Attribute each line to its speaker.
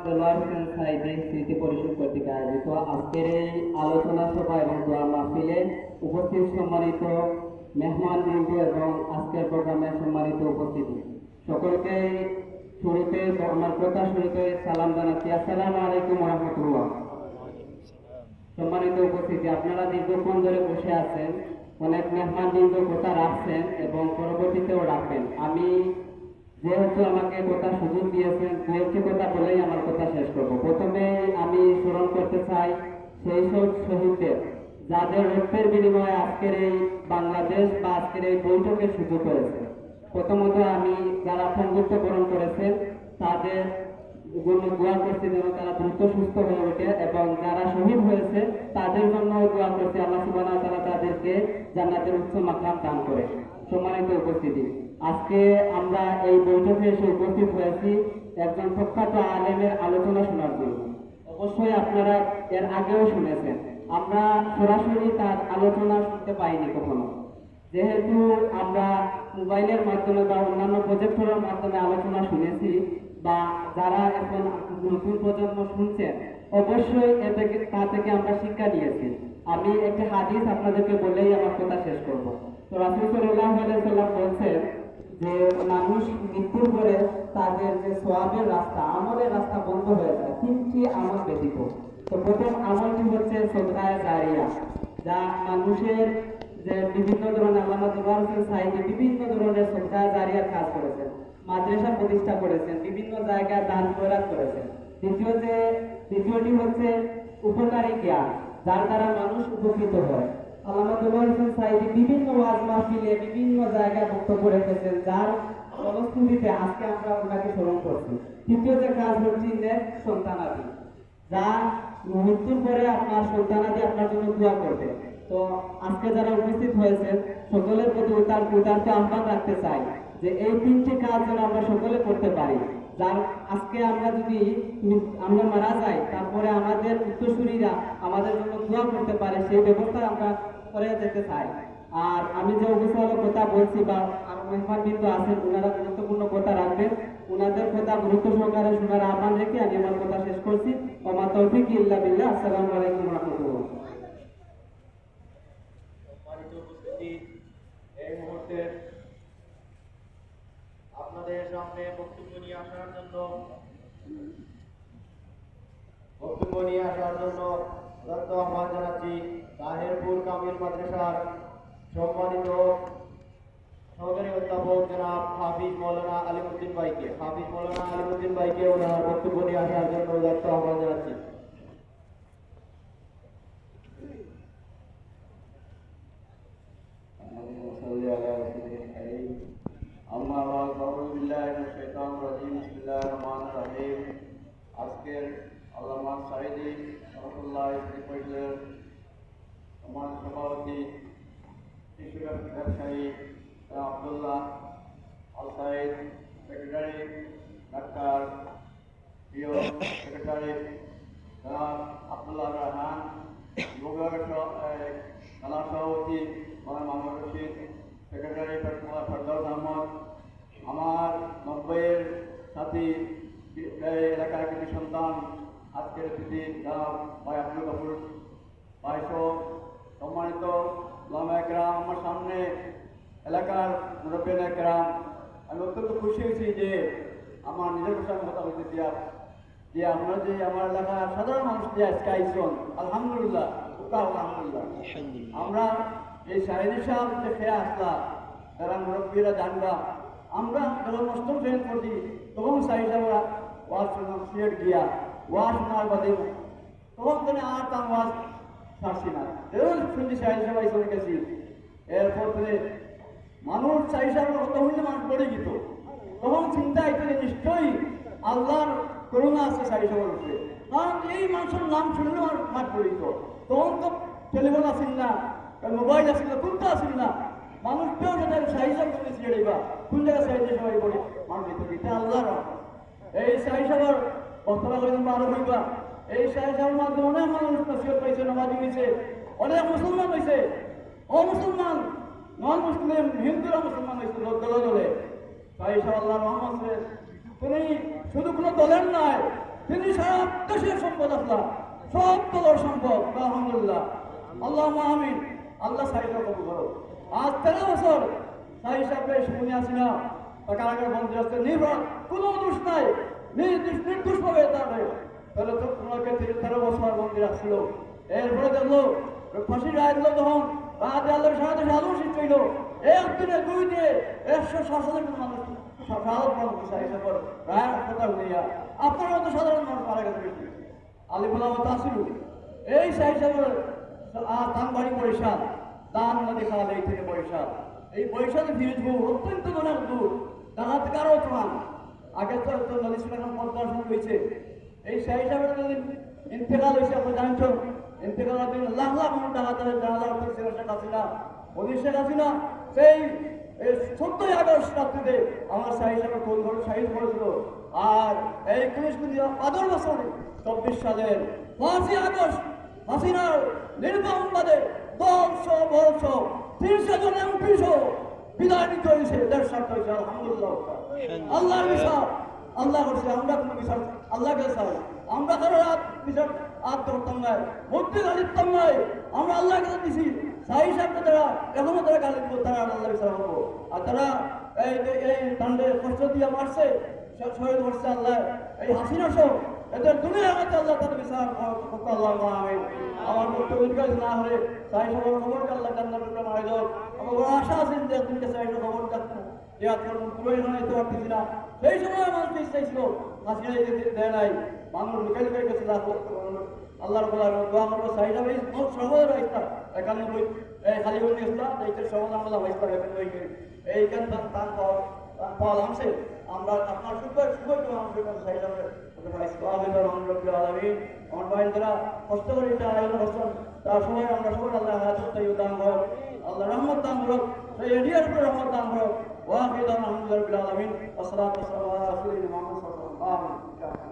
Speaker 1: দেলোয়ার হোসেন সাইদি স্মৃতি পরিষদ কর্তৃক আয়োজিত আজকের এই আলোচনা সভা এবং দোয়া মাহফিলে উপস্থিত সম্মানিত মেহমানবৃন্দ এবং আজকের প্রোগ্রামে সম্মানিত উপস্থিতি সকলকে শুরুতে আমার কথা শুরুতে সালাম জানাচ্ছি। আসসালামু আলাইকুম ওয়া রাহমাতুল্লাহ। সম্মানিত উপস্থিতি, আপনারা দীর্ঘক্ষণ ধরে বসে আছেন, অনেক মেহমানবৃন্দ কথা রাখছেন এবং পরবর্তীতেও রাখবেন। আমি যেহেতু আমাকে কথা সুযোগ দিয়েছেন, দু একটি কথা বলেই আমার কথা শেষ করব। প্রথমে আমি স্মরণ করতে চাই সেই সব শহীদদের যাদের রক্তের বিনিময়ে আজকের এই বাংলাদেশ বা আজকের এই বৈঠকের সুযোগ হয়েছে। প্রথমত আমি যারা বরণ করেছেন তাদের জন্য দোয়া করছি যেন তারা দ্রুত সুস্থ হয়ে ওঠে, এবং যারা শহীদ হয়েছে তাদের জন্য দোয়া করছি আল্লাহ সুবহানাহু ওয়া তাআলা তাদেরকে জান্নাতের উচ্চ মাকাম দান করে। সম্মানিত উপস্থিতি, আজকে আমরা এই বৈঠকে এসে উপস্থিত হয়েছি একজন প্রখ্যাত আলেমের আলোচনা শোনার জন্য। অবশ্যই আপনারা এর আগেও শুনেছেন, আমরা সরাসরি তার আলোচনা শুনতে পাইনি কখনো, যেহেতু আমরা মোবাইলের মাধ্যমে বা অন্যান্য প্রজেক্টরের মাধ্যমে আলোচনা শুনেছি, বা যারা এখন নতুন প্রজন্ম শুনছেন অবশ্যই তা থেকে আমরা শিক্ষা নিয়েছি। আমি একটি হাদিস আপনাদেরকে বলেই আমার কথা শেষ করব। তো রাসূল সাল্লাল্লাহু আলাইহি ওয়াসাল্লাম বলছেন যে মানুষ মৃত্যুর পরে তাদের যে সওয়াবের রাস্তা, আমলের রাস্তা বন্ধ হয়ে যায় তিনটি আমল ব্যতীত। তো প্রথম আমলটি হচ্ছে সদকায়ে জারিয়া, যা মানুষের যে বিভিন্ন ধরনের আল্লামা দেলোয়ার হোসেন সাইদি বিভিন্ন ধরনের সদকায়ে জারিয়ার কাজ করেছেন, মাদ্রাসা প্রতিষ্ঠা করেছেন, বিভিন্ন জায়গায় দান খয়রাত করেছেন। দ্বিতীয়টি হচ্ছে উপকারী জ্ঞান, যার দ্বারা মানুষ উপকৃত হয়। আল্লামা দেলোয়ার হোসেন সাইদি বিভিন্ন ওয়াজ মাহফিলে বিভিন্ন জায়গায় বক্তব্য রেখেছেন, যার ফলশ্রুতিতে আজকে আমরা ওনাকে স্মরণ করছি। তৃতীয় যে কাজ হচ্ছে নেক সন্তানাদি, যা মৃত্যুর পরে আপনার সন্তানাদি আপনার জন্য দোয়া করবে। তো আজকে যারা উপস্থিত হয়েছেন সকলের প্রতি উদারতা আহ্বান রাখতে চাই যে এই তিনটি কাজ যেন আমরা সকলে করতে পারি, যার আজকে আমরা যদি আমরা মারা যাই তারপরে আমাদের উত্তরসূরিরা আমাদের জন্য দোয়া করতে পারে, সেই ব্যবস্থা আমরা করে যেতে চাই। আর আমি যে অবসর কথা বলছি বা মেহমানবৃন্দ আছেন, ওনারা গুরুত্বপূর্ণ কথা রাখবেন, ওনাদের কথা গুরুত্ব সহকারে শোনার আহ্বান রেখে আমি আমার কথা শেষ করছি। ওমা তৌফিক ইল্লা বিল্লাহ। আসসালামু আলাইকুম ওয়া রাহমাতুল্লাহ।
Speaker 2: এই মুহূর্তে আপনাদের সামনে বক্তব্য নিয়ে আসার জন্য আহ্বান জানাচ্ছি তাহেরপুর কামিল মাদ্রাসার সম্মানিত সহকারী অধ্যাপক জনাব হাফিজ মৌলানা আলিমউদ্দিন ভাইকে ওনার বক্তব্য নিয়ে আসার জন্য আহ্বান জানাচ্ছি।
Speaker 3: আজকের আল্লামা সাইদি রহমাতুল্লাহ পরিষদের সমাজ সভাপতি শিশু ব্যবসায়ী আব্দুল্লাহ আল সাইদ, সেক্রেটারি ডাক্তার প্রিয় সেক্রেটারি আব্দুল্লাহ রহমান, খেলা সভাপতি মোহাম্মদ রশিদ, সেক্রেটারি ফেরদৌস আহমদ, আমার 90-এর সাথী এলাকার কিছু সন্তান, আজকের অতিথি ভাই আব্দুল গফুর ভাই সহ সম্মানিত ওলামা একরাম, আমার সামনে এলাকার মুরব্বিয়ান একরাম, আমি অত্যন্ত খুশি হয়েছি যে আমার নিজের প্রসঙ্গে কথা বলতে যে আমরা যে আমার এলাকার সাধারণ মানুষ যে আজকে আইসন, আলহামদুলিল্লাহ আলহামদুলিল্লাহ। আমরা এই সাহেদি সাহেব যে খেয়ে আসলা, যারা মুরব্বীরা জানবা, আমরা যখন অষ্টম শ্রেণী পড়ছি তখন সাহেদ সাহেব ওয়াজ শুনলাম সিলেট গিয়া, ওয়াজ শোনার বাদে তখন তো আর তার ওয়াজ ছাড়ছি না, যেমন শুনছি সাহেদ সাহেব চলে গেছি। এরপর থেকে মানুষ সাহেদ সাহেবের কথা হইলে মানুষ পড়ে গেত, তখন চিন্তা এটা নিশ্চয়ই আল্লাহর করুণা আছে সাহেদ সাহেবের উপরে, কারণ এই মানুষের নাম শুনলে মাঠ পড়ে গেত। তখন তো টেলিফোন আসিল না, মোবাইল আসিল না, কোনটা আসিল না, মানুষ কেউ যেটা সাহেদ সাহেব তুমি সিলেট বা কোন জায়গায় সাহেদ সবাই পড়ে মানুষ এটা আল্লাহর। এই সাহেদ সাহেবের বক্তব্য করে আরো হইবা, এই সাহেদ সাহেবের মাধ্যমে অনেক মানুষ নসিহত পাইছে, নামাজি হয়েছে, অনেক মুসলমান হয়েছে, অমুসলমান নন মুসলিম হিন্দুরা মুসলমান হয়েছে দলে দলে। সাহেদ সাহেব আল্লাহ রহমান, তিনি শুধু কোনো দলের নয়, তিনি সারা দেশের সম্পদ আসলা সব দলের সম্পদ আলহামদুলিল্লাহ আল্লাহ আমিন আল্লাহ সাহিত্য কবুল করো আজ 13 বছর সাহি সাহেবের শুনে আসি না কারাগার বন্দী আছে নির্ভর কোনো দোষ নাই নির্দোষ ভাবে তাহলে তাহলে তো তোমাকে 13 বছর বন্দী রাখছিল এরপরে দেখলো ফাঁসির রায় দিল তখন রাতে আল্লাহ সারা দেশে আলো সৃষ্টি হইল একদিনে 2 দিনে 160,000 মানুষ শাহাদত বরণ করছে হিসাবে রায় কথা হইয়া আপনার মতো সাধারণ মানুষ মারা গেছে আলিমুল্লাহ তাসিরু এই সাহিসাবের দান বাড়ি বরিশাল দান নদী খাল এই থেকে বরিশাল এই বরিশালে ফিরোজপুর অত্যন্ত মনের দূর দাঁড়া থেকে আরও তোমার আগে তো নদী সুলাম পদ্মাসন হয়েছে এই সাহিসাবের যদি ইন্তেকাল হয়েছে আপনি জানছেন ইন্তেকাল লাখ লাখ মানুষ জানাজা করছে শেখ হাসিনা মোদী শেখ হাসিনা সেই 14ই আগস্ট রাত্রিতে আমার সাহিসাবের কোন ঘরে শহীদ করেছিল আর এই 21 বছরে 24 সালের 5ই আগস্ট হাসিনার নির্মমবাদে 10 বর্ষ 300 জন এমপি সহ বিদায় নিতে হয়েছে দেশ স্বার্থ হয়েছে আলহামদুলিল্লাহ আল্লাহর বিচার আল্লাহ করছে আমরা কোনো বিচার আল্লাহকে চাই আমরা কারো বিচার আত্মহত্যা নয় মূর্তি গালিতাম নয় আমরা আল্লাহর কাছে দিছি সাহি সাহেবকে তারা এখনো তারা গালি দিব তারা আল্লাহ বিচার হবো আর তারা এই তান্ডে কষ্ট দিয়ে মারছে শহীদ করছে আল্লাহ এই হাসিনা সহ এদের দুনিয়া আমাকে আল্লাহ তাদের বিচার আল্লাহ আমিন আমার বক্তব্য না হলে সাহি সাহেবের খবরকে আল্লাহ জান্নাতুল মাইদ আমার বড় আশা আছে যে তুমি সাহি খবর দেখো ইয়াদ করুন পুরোই জানাইতে পারতেছি না সেই সময় মানুষ চাইছিল হাসিনা দেয় নাই মানুষ লুকাই লুকাই গেছিল আল্লাহ রব্বুল আলামিন দোয়া করবো সাহি সাহেব এই সহজের রাস্তা 91 খালি করে নিয়েছিল এইটার সহজ আমরা হয়েছিল এইখান তান পাওয়া লাগছে আমরা আপনার সুখের মানুষের কাছে সাহি সাহেবের আমার ভাইরা কষ্ট করে এটা আয়োজন করছেন তার সময় আমরা সবাই আল্লাহ দান হোক আল্লাহ রহমত দান হোক সেই এরিয়ার উপরে রহমত দান হোক ওয়াহিদ আলহামদুলিল্লাহ আলমিন আসসালামু আলাইকুম ওয়া রাহমাতুল্লাহি ওয়া বারাকাতুহু